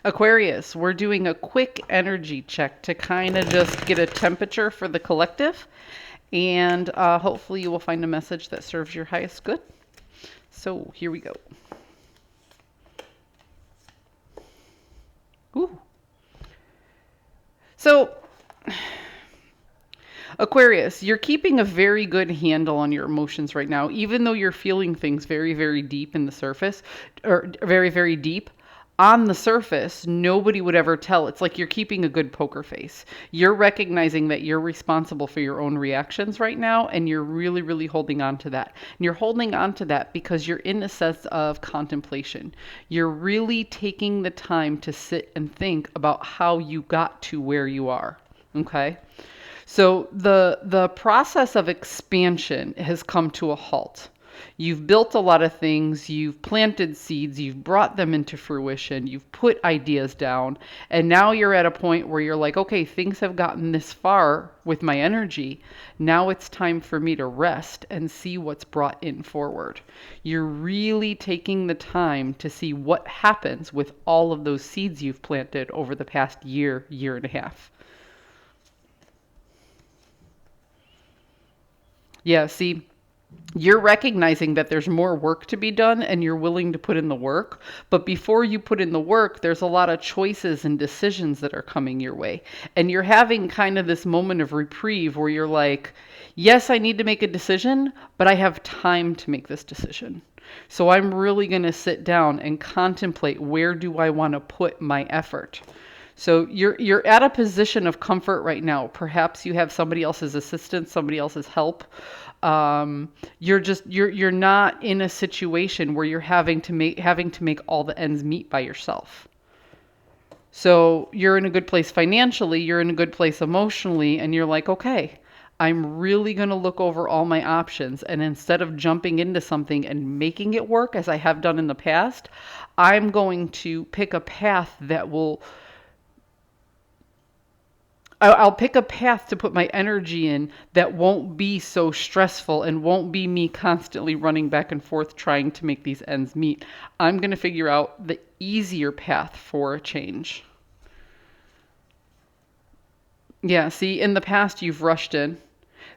Aquarius, we're doing a quick energy check to kind of just get a temperature for the collective, and hopefully you will find a message that serves your highest good. So here we go. Ooh. So, Aquarius, you're keeping a very good handle on your emotions right now, even though you're feeling things very, very deep in the surface, or very, very deep. On the surface, nobody would ever tell. It's like you're keeping a good poker face. You're recognizing that you're responsible for your own reactions right now, and you're really, really holding on to that. And you're holding on to that because you're in a sense of contemplation. You're really taking the time to sit and think about how you got to where you are. Okay? So the process of expansion has come to a halt. You've built a lot of things, you've planted seeds, you've brought them into fruition, you've put ideas down, and now you're at a point where you're like, okay, things have gotten this far with my energy. Now it's time for me to rest and see what's brought in forward. You're really taking the time to see what happens with all of those seeds you've planted over the past year, year and a half. Yeah, see, you're recognizing that there's more work to be done and you're willing to put in the work. But before you put in the work, there's a lot of choices and decisions that are coming your way. And you're having kind of this moment of reprieve where you're like, yes, I need to make a decision, but I have time to make this decision. So I'm really going to sit down and contemplate, where do I want to put my effort? So you're at a position of comfort right now. Perhaps you have somebody else's assistance, somebody else's help. You're not in a situation where you're having to make all the ends meet by yourself. So you're in a good place financially, you're in a good place emotionally, and you're like, okay, I'm really going to look over all my options. And instead of jumping into something and making it work as I have done in the past, I'm going to pick a path that will I'll pick a path to put my energy in that won't be so stressful and won't be me constantly running back and forth trying to make these ends meet. I'm going to figure out the easier path for a change. Yeah, see, in the past you've rushed in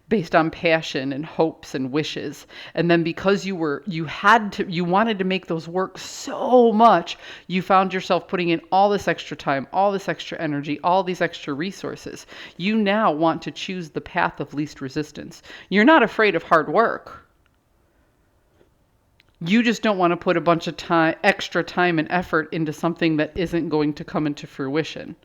based on passion and hopes and wishes. And then because you wanted to make those work so much, you found yourself putting in all this extra time, all this extra energy, all these extra resources. You now want to choose the path of least resistance. You're not afraid of hard work. You just don't want to put a bunch of time, extra time and effort into something that isn't going to come into fruition.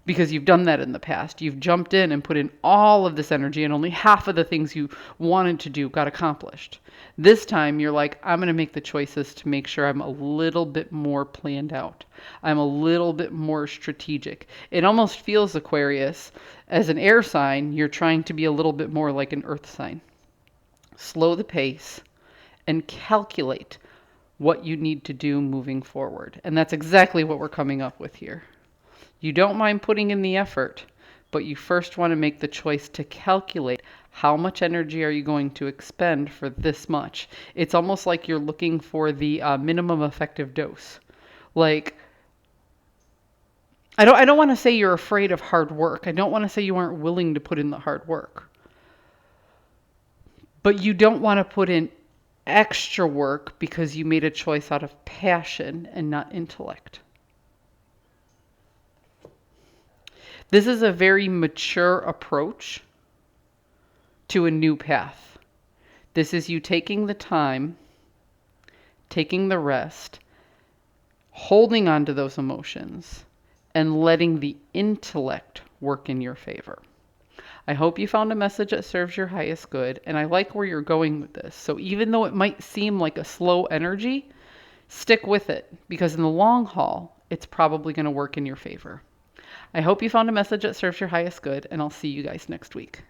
Because you've done that in the past. You've jumped in and put in all of this energy, and only half of the things you wanted to do got accomplished. This time you're like, I'm going to make the choices to make sure I'm a little bit more planned out. I'm a little bit more strategic. It almost feels, Aquarius, as an air sign, you're trying to be a little bit more like an earth sign. Slow the pace and calculate what you need to do moving forward. And that's exactly what we're coming up with here. You don't mind putting in the effort, but you first want to make the choice to calculate how much energy are you going to expend for this much. It's almost like you're looking for the minimum effective dose. Like, I don't want to say you're afraid of hard work. I don't want to say you aren't willing to put in the hard work. But you don't want to put in extra work because you made a choice out of passion and not intellect. This is a very mature approach to a new path. This is you taking the time, taking the rest, holding on to those emotions, and letting the intellect work in your favor. I hope you found a message that serves your highest good, and I like where you're going with this. So even though it might seem like a slow energy, stick with it, because in the long haul, it's probably going to work in your favor. I hope you found a message that serves your highest good, and I'll see you guys next week.